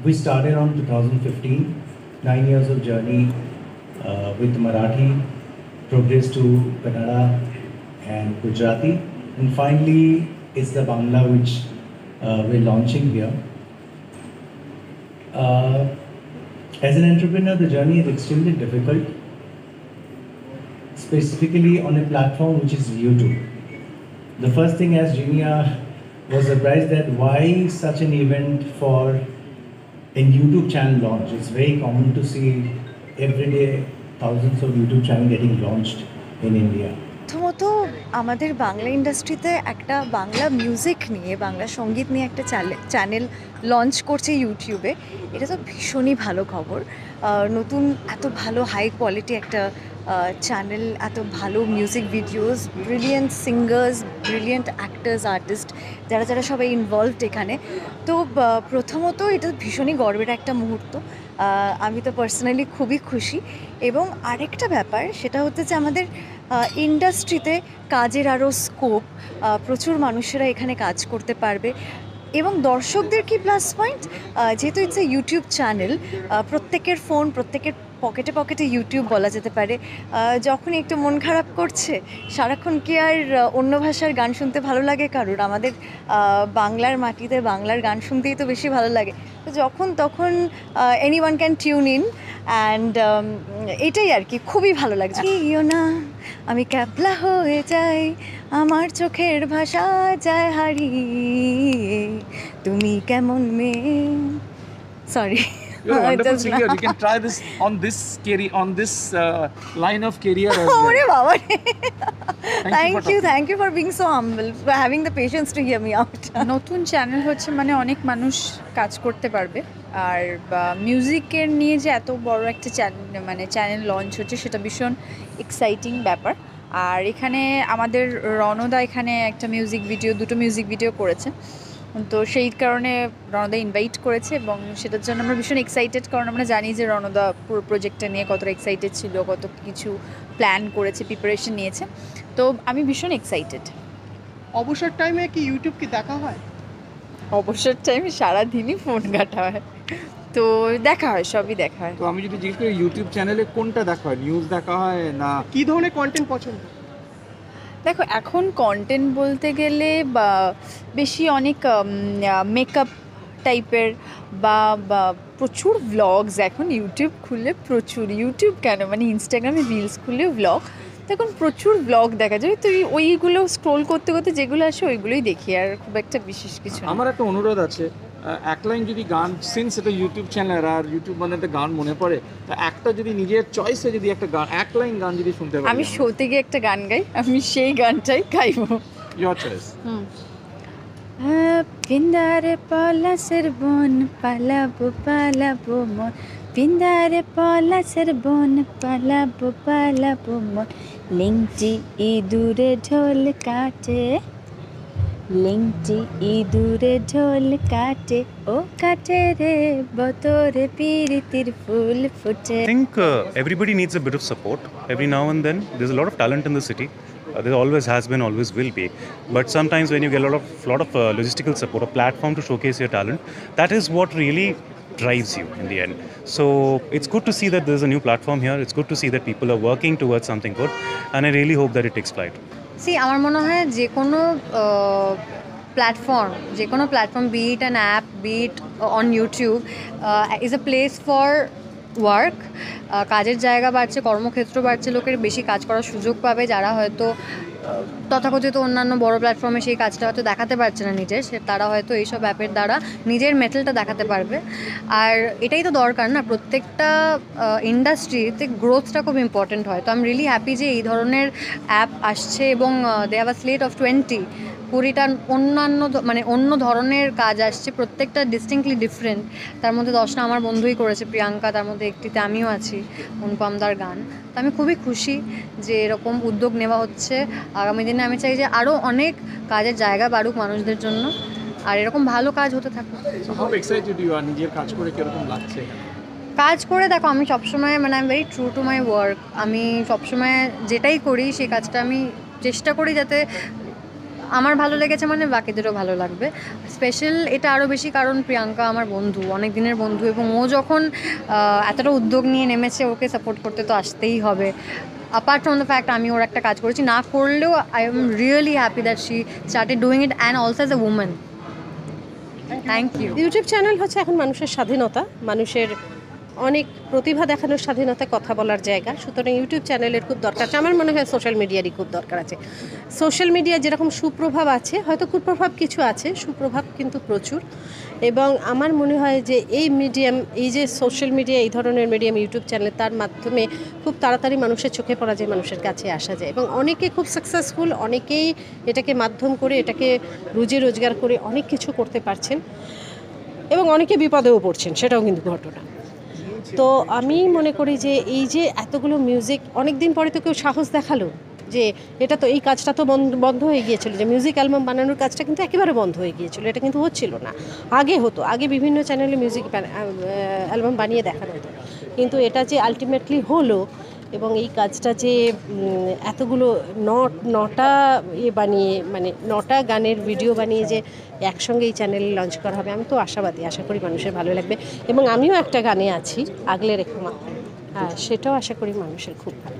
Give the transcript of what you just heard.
We started on 2015, 9 years of journey with Marathi, progressed to Kannada and Gujarati, and finally it's the Bangla which we're launching here. As an entrepreneur, the journey is extremely difficult, specifically on a platform which is YouTube. The first thing, as Junior was surprised that why such an event for a YouTube channel launch. It's very common to see every day thousands of YouTube channels getting launched in India. প্রথমত আমাদের বাংলা ইন্ডাস্ট্রিতে একটা Bangla music নিয়ে বাংলা সঙ্গীত নিয়ে একটা channel launch করছে ইউটিউবে, এটা তো ভীষণই ভালো খবর। নতুন এত ভালো হাই কোয়ালিটি একটা চ্যানেল, এত ভালো music videos, brilliant singers, brilliant actors, artist যারা যারা সবাই ইনভলভড এখানে। তো প্রথমত এটা ভীষণই গর্বের একটা মুহূর্ত। আমি তো পার্সোনালি খুবই খুশি। এবং আরেকটা ব্যাপার সেটা হচ্ছে যে আমাদের ইন্ডাস্ট্রিতে কাজের আরও স্কোপ, প্রচুর মানুষেরা এখানে কাজ করতে পারবে। এবং দর্শকদের কি প্লাস পয়েন্ট, যেহেতু ইটস এ ইউটিউব চ্যানেল, প্রত্যেকের ফোন, প্রত্যেকের পকেটে পকেটে ইউটিউব বলা যেতে পারে। যখনই একটু মন খারাপ করছে, সারাক্ষণ কি আর অন্য ভাষার গান শুনতে ভালো লাগে কারোর? আমাদের বাংলার মাটিতে বাংলার গান শুনতেই তো বেশি ভালো লাগে। তো যখন তখন anyone can tune in, and এটাই আর কি, খুবই ভালো লাগছে। ইও না আমি ক্যাবলা হয়ে যাই, আমার চোখের ভাষা যায় হারিয়ে, তুমি কেমন মেয়ে। Sorry, You're a wonderful singer. You can try this on this line of career as well. ওরে বাবা, Thank you for being so humble, for having the patience to hear me out. নতুন চ্যানেল হচ্ছে মানে অনেক মানুষ কাজ করতে পারবে। আর মিউজিকের নিয়ে যে এত বড় একটা চ্যানেল লঞ্চ হচ্ছে সেটা ভীষণ এক্সাইটিং ব্যাপার। আর এখানে আমাদের রণদা এখানে একটা দুটো মিউজিক ভিডিও করেছে। তো সেই কারণে রণদা ইনভাইট করেছে এবং সেটার জন্য আমরা ভীষণ এক্সাইটেড, কারণ আমরা জানি যে রণদা পুরো প্রজেক্টটা নিয়ে কতটা এক্সাইটেড ছিল, কত কিছু প্ল্যান করেছে, প্রিপারেশন নিয়েছে। তো আমি ভীষণ এক্সাইটেড। অবসর টাইমে কি ইউটিউব কি দেখা হয়? অবসর টাইমে সারাদিনই ফোন ঘাটা হয়, তো দেখা হয়, সবই দেখা হয়। তো আমি যদি জিজ্ঞেস করি ইউটিউব চ্যানেলে কোনটা দেখা হয়, নিউজ দেখা হয় না কি ধরনের কন্টেন্ট পছন্দ? দেখো, এখন কন্টেন্ট বলতে গেলে বা বেশি অনেক মেকআপ টাইপের বা প্রচুর ভ্লগস, এখন ইউটিউব খুললে প্রচুর, ইউটিউব কেন মানে ইনস্টাগ্রামে রিলস খুললেও ভ্লগ, তখন প্রচুর ভ্লগ দেখা যায়। তো ওইগুলো স্ক্রোল করতে করতে যেগুলো আসে ওইগুলোই দেখি, আর খুব একটা বিশেষ কিছু না। আমার একটা অনুরোধ আছে, এক লাইন যদি গান, সিন্স এটা ইউটিউব চ্যানেল আর ইউটিউব মানে একটা গান মনে পড়ে, তো একটা যদি নিজের চয়েসে যদি একটা গান, এক লাইন গান যদি শুনতে পারি, আমি শোতে গিয়ে একটা গান গাই, আমি সেই গানটাই গাইবো। Your choice. পিন্দারে পলাশের বন পালাবো পালাবো মন, পিন্দারে পলাশের বন পালাবো পালাবো মন, লিংটি ইঁদুরে ঢোল কাটে, লিংটি ইঁদুরে ঢোল কাটে, ও কাটে রে বতরে পিরিতির ফুল ফুটে। I think everybody needs a bit of support every now and then. There's a lot of talent in the city. There always has been, always will be. But sometimes when you get a lot of logistical support, a platform to showcase your talent, that is what really drives you in the end. So it's good to see that there's a new platform here. It's good to see that people are working towards something good, and I really hope that it takes flight. আমার মনে হয় যে কোনো platform, be it an app, be it on YouTube, is a place for work. কাজের জায়গা বাড়ছে, কর্মক্ষেত্র বাড়ছে, লোকের বেশি কাজ করার সুযোগ পাবে, যারা হয়তো তথাকথিত অন্যান্য বড় প্ল্যাটফর্মে সেই কাজটা হয়তো দেখাতে পারছে না নিজের, তারা হয়তো এইসব অ্যাপের দ্বারা নিজের মেটেলটা দেখাতে পারবে। আর এটাই তো দরকার না, প্রত্যেকটা ইন্ডাস্ট্রিতে গ্রোথটা খুব ইম্পর্টেন্ট হয়। তো আই এম রিয়েলি হ্যাপি যে এই ধরনের অ্যাপ আসছে এবং they have a slate of 20টা অন্য ধরনের কাজ আসছে, প্রত্যেকটা ডিস্টিংক্টলি ডিফারেন্ট। তার মধ্যে 10টা আমার বন্ধুই করেছে, প্রিয়াঙ্কা তার মধ্যে একটিতে আমিও আছি, অনুপমদার গান। তো আমি খুবই খুশি যে এরকম উদ্যোগ নেওয়া হচ্ছে। আগামী দিনে আমি চাই যে আরও অনেক কাজের জায়গা বাড়ুক মানুষদের জন্য, আর এরকম ভালো কাজ হতে থাকুক। হাউ এক্সাইটেড ইউ আর, নিজের কাজ করে কিরকম লাগছে? কাজ করে দেখো, আমি সবসময় I am very true to my work. আমি সবসময় যেটাই করি সেই কাজটা আমি চেষ্টা করি যাতে আমার ভালো লেগেছে মানে বাকিদেরও ভালো লাগবে। স্পেশাল এটা আরও বেশি কারণ প্রিয়াঙ্কা আমার বন্ধু, অনেক দিনের বন্ধু, এবং ও যখন এতটা উদ্যোগ নিয়ে নেমেছে, ওকে সাপোর্ট করতে তো আসতেই হবে। অ্যাপার্ট ফ্রম দ্য ফ্যাক্ট আমি ওর একটা কাজ করেছি না করলেও, I am really happy that she started doing it and also as a women. Thank you. YouTube channel হচ্ছে এখন মানুষের স্বাধীনতা, মানুষের অনেক প্রতিভা দেখানোর স্বাধীনতা, কথা বলার জায়গা। সুতরাং ইউটিউব চ্যানেলের খুব দরকার আছে। আমার মনে হয় সোশ্যাল মিডিয়ারই খুব দরকার আছে। সোশ্যাল মিডিয়া যেরকম সুপ্রভাব আছে, হয়তো কুপ্রভাব কিছু আছে, সুপ্রভাব কিন্তু প্রচুর। এবং আমার মনে হয় যে এই মিডিয়াম, এই যে সোশ্যাল মিডিয়া, এই ধরনের মিডিয়াম ইউটিউব চ্যানেল, তার মাধ্যমে খুব তাড়াতাড়ি মানুষের চোখে পড়া যায়, মানুষের কাছে আসা যায়। এবং অনেকে খুব সাকসেসফুল, অনেকেই এটাকে মাধ্যম করে, এটাকে রুজি রোজগার করে অনেক কিছু করতে পারছেন, এবং অনেকে বিপদেও পড়ছেন, সেটাও কিন্তু ঘটনা। তো আমি মনে করি যে এই যে এতগুলো মিউজিক, অনেক দিন পরে তো কেউ সাহস দেখালো যে এটা তো, এই কাজটা তো বন্ধ হয়ে গিয়েছিল, যে মিউজিক অ্যালবাম বানানোর কাজটা কিন্তু একেবারে বন্ধ হয়ে গিয়েছিল, এটা কিন্তু হচ্ছিল না। আগে হতো, আগে বিভিন্ন চ্যানেলে মিউজিক অ্যালবাম বানিয়ে দেখানো হতো, কিন্তু এটা যে আলটিমেটলি হলো, এবং এই কাজটা যে এতগুলো নটা বানিয়ে, মানে 9টা গানের ভিডিও বানিয়ে যে একসঙ্গে এই চ্যানেলে লঞ্চ করা হবে, আমি তো আশাবাদী, আশা করি মানুষের ভালো লাগবে। এবং আমিও একটা গানে আছি, আগলে রেখো মা, হ্যাঁ, সেটাও আশা করি মানুষের খুব ভালো।